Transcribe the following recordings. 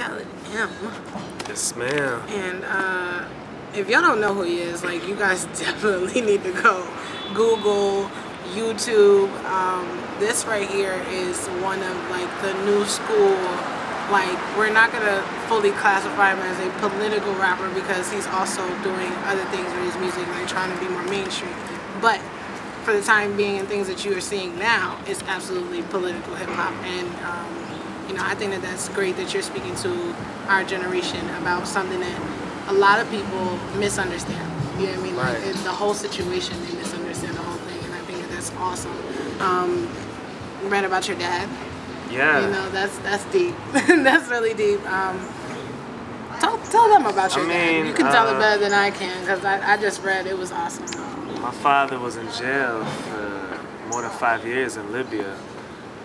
Khaled M. Yes, ma'am. And if y'all don't know who he is, like, you guys definitely need to go Google, YouTube. This right here is one of like the new school. Like, we're not gonna fully classify him as a political rapper because he's also doing other things with his music, like trying to be more mainstream. But for the time being and things that you are seeing now, it's absolutely political hip hop. And you know, I think that that's great that you're speaking to our generation about something that a lot of people misunderstand. You know what I mean? Like, Right. the whole situation, they misunderstand the whole thing, and I think that that's awesome. Read about your dad. Yeah. You know, that's deep. That's really deep. Tell them about your dad. You can tell it better than I can, because I just read. It was awesome. My father was in jail for more than 5 years in Libya,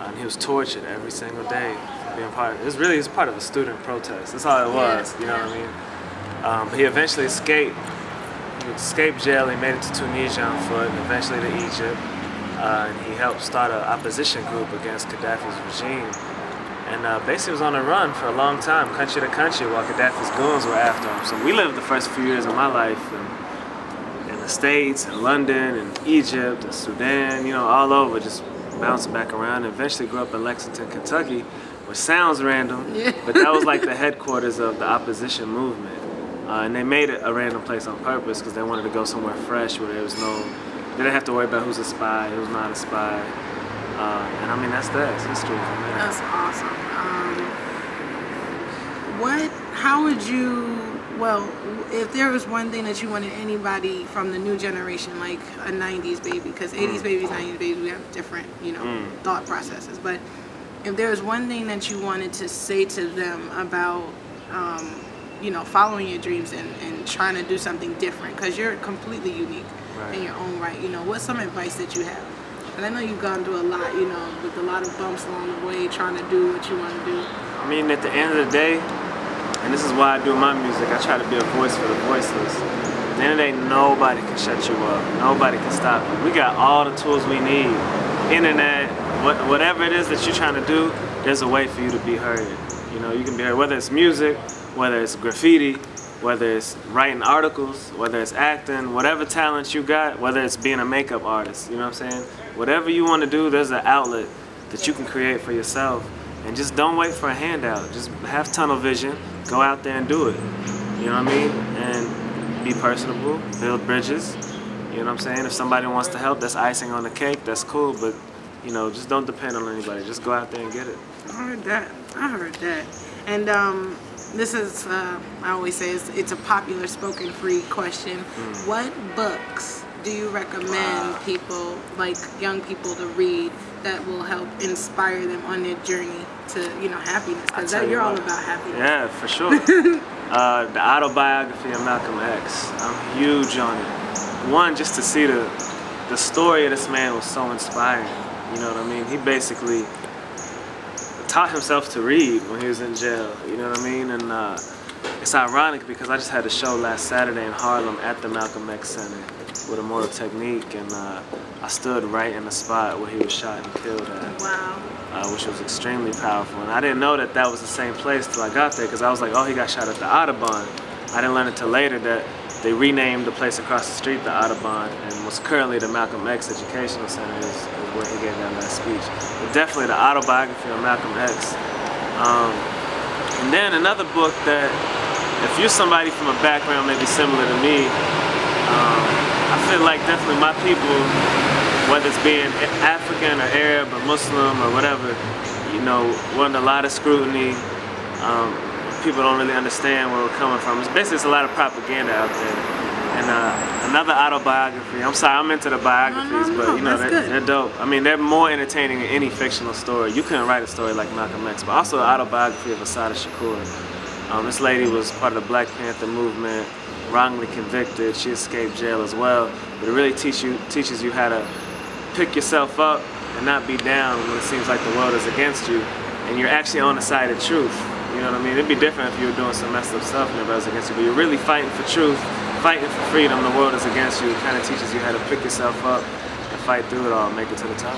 and he was tortured every single day for being part of it. It was part of a student protest. That's all it was. You know what I mean? He eventually escaped. He escaped jail. He made it to Tunisia on foot, and eventually to Egypt. And he helped start an opposition group against Gaddafi's regime. And basically was on the run for a long time, country to country, while Gaddafi's goons were after him. So we lived the first few years of my life in the States, in London, and Egypt, and Sudan, you know, all over, just bouncing back around. And eventually grew up in Lexington, Kentucky, which sounds random, but that was like the headquarters of the opposition movement. And they made it a random place on purpose because they wanted to go somewhere fresh where there was no, they didn't have to worry about who's a spy, who's not a spy. And I mean, that's history. That's awesome. How would you, well, if there was one thing that you wanted anybody from the new generation, like a 90s baby, because 80s babies, 90s babies, we have different, you know, thought processes. But if there was one thing that you wanted to say to them about, you know, following your dreams and trying to do something different, because you're completely unique in your own right, you know, what's some advice that you have? And I know you've gone through a lot, you know, with a lot of bumps along the way, trying to do what you want to do. I mean, at the end of the day, and this is why I do my music, I try to be a voice for the voiceless. At the end of the day, nobody can shut you up. Nobody can stop you. We got all the tools we need. Internet, whatever it is that you're trying to do, there's a way for you to be heard. You know, you can be heard, whether it's music, whether it's graffiti, whether it's writing articles, whether it's acting, whatever talent you got, whether it's being a makeup artist, you know what I'm saying? Whatever you want to do, there's an outlet that you can create for yourself. And just don't wait for a handout. Just have tunnel vision, go out there and do it. You know what I mean? And be personable, build bridges. You know what I'm saying? If somebody wants to help, that's icing on the cake, that's cool, but you know, just don't depend on anybody. Just go out there and get it. I heard that. I heard that. And this is, I always say, it's a popular spoken free question. What books do you recommend people, like young people, to read that will help inspire them on their journey to, you know, happiness? Because you're all about happiness. Yeah, for sure. The autobiography of Malcolm X. I'm huge on it. One, just to see the story of this man was so inspiring. You know what I mean? He basically taught himself to read when he was in jail, you know what I mean? And it's ironic because I just had a show last Saturday in Harlem at the Malcolm X Center with Immortal Technique, and I stood right in the spot where he was shot and killed at. Wow. Which was extremely powerful. And I didn't know that that was the same place till I got there, because I was like, oh, he got shot at the Audubon. I didn't learn until later that they renamed the place across the street the Audubon, and what's currently the Malcolm X Educational Center is where he gave that last speech. But definitely the autobiography of Malcolm X. And then another book that, if you're somebody from a background maybe similar to me, I feel like definitely my people, whether it's being African or Arab or Muslim or whatever, you know, we're under a lot of scrutiny. People don't really understand where we're coming from. It's a lot of propaganda out there. And another autobiography. I'm sorry, I'm into the biographies, but you know, they're dope. I mean, they're more entertaining than any fictional story. You couldn't write a story like Malcolm X, but also the autobiography of Assata Shakur. This lady was part of the Black Panther movement, wrongly convicted. She escaped jail as well. But it really teaches you how to pick yourself up and not be down when it seems like the world is against you, and you're actually on the side of truth. You know what I mean? It'd be different if you were doing some messed up stuff and everybody's against you, but you're really fighting for truth, fighting for freedom. The world is against you. It kind of teaches you how to pick yourself up and fight through it all and make it to the top.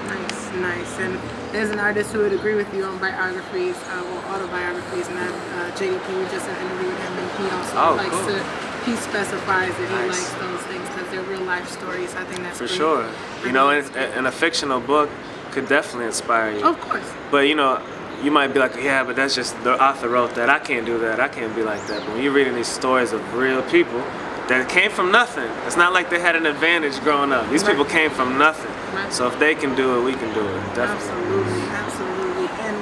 Nice. Nice. And there's an artist who would agree with you on biographies, or autobiographies, and that Jacob, you just interviewed him, and he also likes to, he specifies that he likes those things because they're real life stories. I think that's for sure. You know, and a fictional book could definitely inspire you. Of course. But you know, you might be like, yeah, but that's just the author wrote that. I can't do that. I can't be like that. But when you're reading these stories of real people that came from nothing, it's not like they had an advantage growing up. These people came from nothing. So if they can do it, we can do it. Definitely. Absolutely, absolutely. And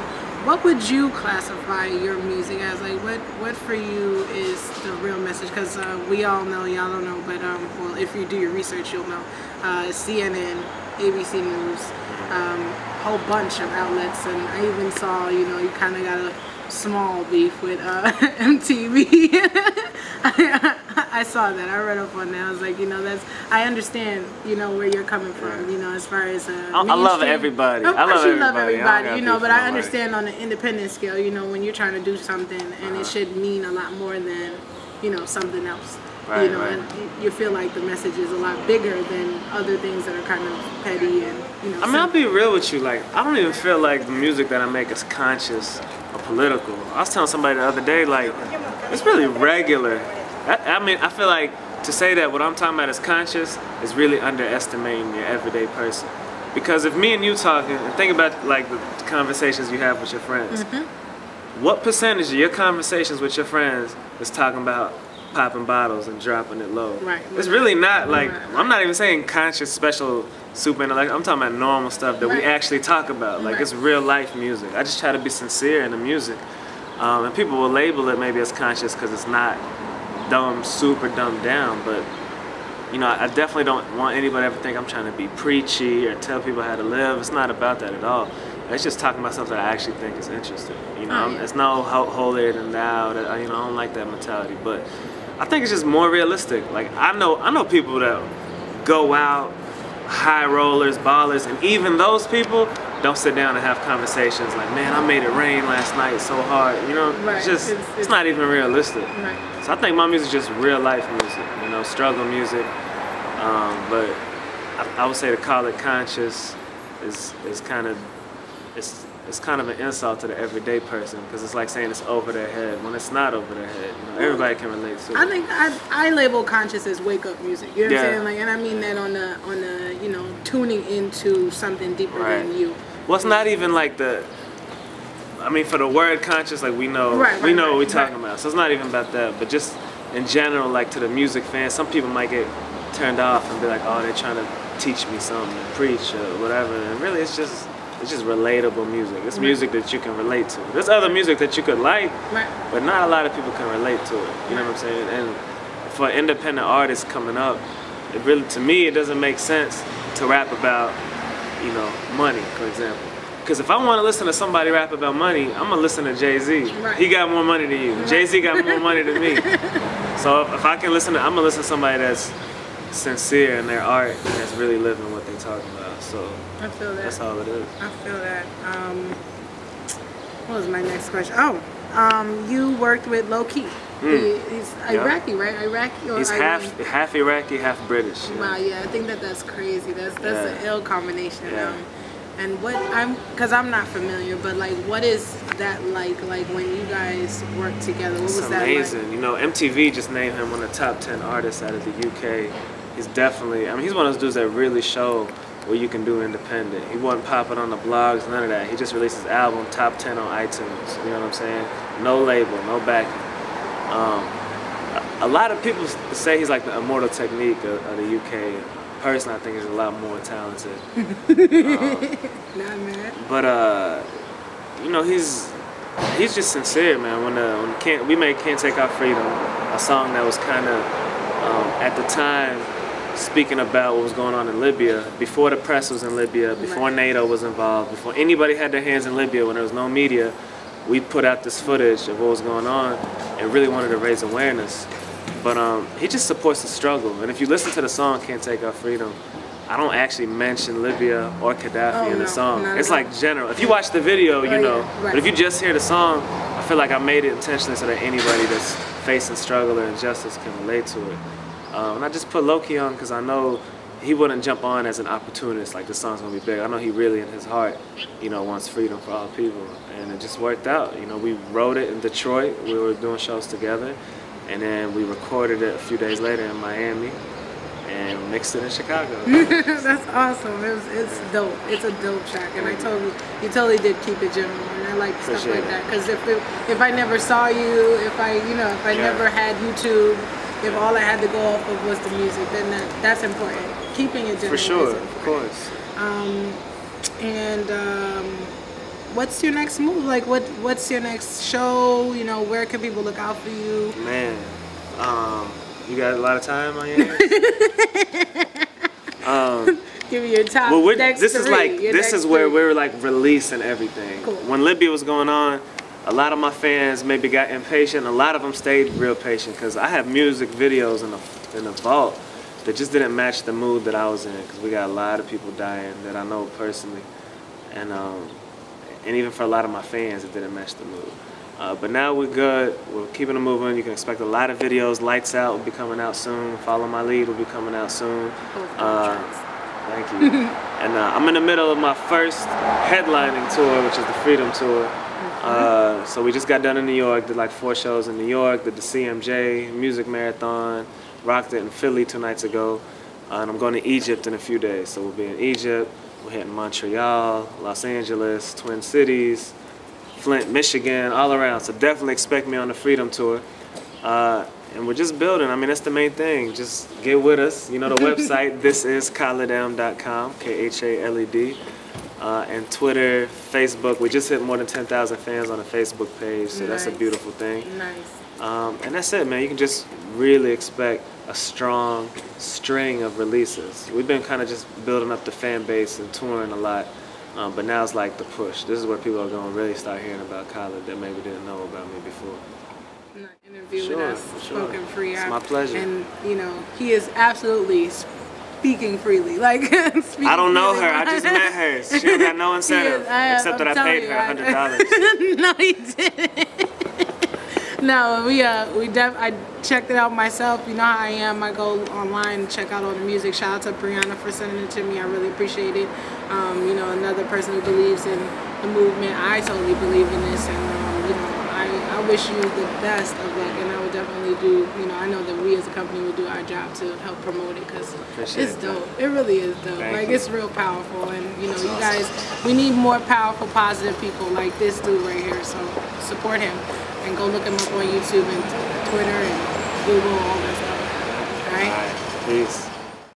what would you classify your music as? Like, what for you is the real message? Because we all know, y'all don't know, but well, if you do your research, you'll know. CNN, ABC News, whole bunch of outlets, and I even saw, you know, you kind of got a small beef with MTV. I saw that. I read up on that. I was like, you know, I understand, you know, where you're coming from, you know, as far as I love everybody. Of course you love everybody, you know, but I like understand on the independent scale, you know, when you're trying to do something and it should mean a lot more than, you know, something else. You know, and you feel like the message is a lot bigger than other things that are kind of petty and, you know. I mean, I'll be real with you. Like, I don't even feel like the music that I make is conscious or political. I was telling somebody the other day, like, it's really regular. I mean, I feel like to say that what I'm talking about is conscious is really underestimating your everyday person. Because if me and you talking, and think about like the conversations you have with your friends, what percentage of your conversations with your friends is talking about popping bottles and dropping it low? It's really not like, I'm not even saying conscious, special, super intellect. I'm talking about normal stuff that we actually talk about. Like, it's real life music. I just try to be sincere in the music. And people will label it maybe as conscious because it's not super dumbed down, but you know, I definitely don't want anybody to ever think I'm trying to be preachy or tell people how to live. It's not about that at all. It's just talking about stuff that I actually think is interesting. You know, it's no holier than thou. You know, I don't like that mentality, but I think it's just more realistic. Like, I know people that go out, high rollers, ballers, and even those people don't sit down and have conversations like, man, I made it rain last night so hard. You know, it's not even realistic. So I think my music is just real life music, you know, struggle music. But I would say to call it conscious is kind of, it's kind of an insult to the everyday person, because it's like saying it's over their head when it's not over their head. You know, everybody can relate to it. I think I label conscious as wake up music. You know what I'm saying? Like, and I mean that on the you know, tuning into something deeper than you. Well, it's not even like I mean, for the word conscious, like we know what we're talking about. So it's not even about that, but just in general, like to the music fans, some people might get turned off and be like, oh, they're trying to teach me something, preach or whatever. And really, it's just relatable music. It's music that you can relate to. There's other music that you could like, but not a lot of people can relate to it. You know what I'm saying? And for independent artists coming up, it really, to me, it doesn't make sense to rap about, you know, money, for example. Because if I want to listen to somebody rap about money, I'm going to listen to Jay-Z. He got more money than you. Jay-Z got more money than me. So if I can listen to, I'm going to listen to somebody that's sincere in their art and that's really living what they're talking about. So I feel that. That's all it is. I feel that. What was my next question? Oh, you worked with Low Key. He's Iraqi, right? Iraqi or he's half Iraqi, half British. Wow, yeah, I think that's crazy. That's an ill combination. And because I'm not familiar, but like, what is that like when you guys work together? What was that like? It's amazing. You know, MTV just named him one of the top 10 artists out of the UK. He's definitely, I mean, he's one of those dudes that really show what you can do independent. He wasn't popping on the blogs, none of that. He just released his album, top 10 on iTunes. You know what I'm saying? No label, no backing. A lot of people say he's like the Immortal Technique of the UK. Personally, I think he's a lot more talented. Not mad. But you know, he's just sincere, man. When we made "Can't Take Our Freedom," a song that was kind of at the time speaking about what was going on in Libya, before the press was in Libya, before NATO was involved, before anybody had their hands in Libya, when there was no media. We put out this footage of what was going on and really wanted to raise awareness. But he just supports the struggle. And if you listen to the song "Can't Take Our Freedom," I don't actually mention Libya or Gaddafi in the song. It's like general. If you watch the video, you know. But if you just hear the song, I feel like I made it intentionally so that anybody that's facing struggle or injustice can relate to it. And I just put Low Key on because I know he wouldn't jump on as an opportunist, like this song's gonna be big. I know he really in his heart, you know, wants freedom for all people, and it just worked out. You know, we wrote it in Detroit. We were doing shows together, and then we recorded it a few days later in Miami, and mixed it in Chicago. That's awesome. It's dope. It's a dope track, and you totally did keep it general, and I like stuff like that. Because if I never saw you, if I never had YouTube, if all I had to go off of was the music, then that's important. Keeping it general. For sure, of course. What's your next move? Like, what's your next show? You know, where can people look out for you? Man, you got a lot of time on your hands? Give me your top. Well, next this is three, like this is where we're like releasing everything. Cool. When Libya was going on, a lot of my fans maybe got impatient. A lot of them stayed real patient because I have music videos in the vault that just didn't match the mood that I was in. Because we got a lot of people dying that I know personally, and even for a lot of my fans, it didn't match the mood. But now we're good. We're keeping it moving. You can expect a lot of videos. Lights Out will be coming out soon. Follow My Lead will be coming out soon. Thank you. And I'm in the middle of my first headlining tour, which is the Freedom Tour. So we just got done in New York. Did like 4 shows in New York. Did the CMJ Music Marathon. Rocked it in Philly 2 nights ago. And I'm going to Egypt in a few days. So we'll be in Egypt. We're hitting Montreal, Los Angeles, Twin Cities, Flint, Michigan, all around. So definitely expect me on the Freedom Tour. And we're just building. I mean, that's the main thing. Just get with us. You know the website, thisiskhaledm.com, KHALED. And Twitter, Facebook. We just hit more than 10,000 fans on the Facebook page, so that's a beautiful thing. Nice. And that's it, man. You can just really expect a strong string of releases. We've been kind of just building up the fan base and touring a lot, but now it's like the push. This is where people are going to really start hearing about Khaled that maybe didn't know about me before. Interview with us, Spokenfree. It's my pleasure. And you know, he is absolutely speaking freely. Like I don't know her. I just met her. She don't got no incentive except that I paid her $100. No, he didn't. No, I checked it out myself. You know how I am. I go online and check out all the music. Shout out to Brianna for sending it to me. I really appreciate it. You know, another person who believes in the movement. I totally believe in this, and you know, I wish you the best of luck, and I would definitely do. You know, I know that we as a company will do our job to help promote it because it's dope. It really is dope. Like it's real powerful, and you know, you guys, we need more powerful, positive people like this dude right here. So support him. And go look him up on YouTube and Twitter and Google, all that stuff. All right? Peace.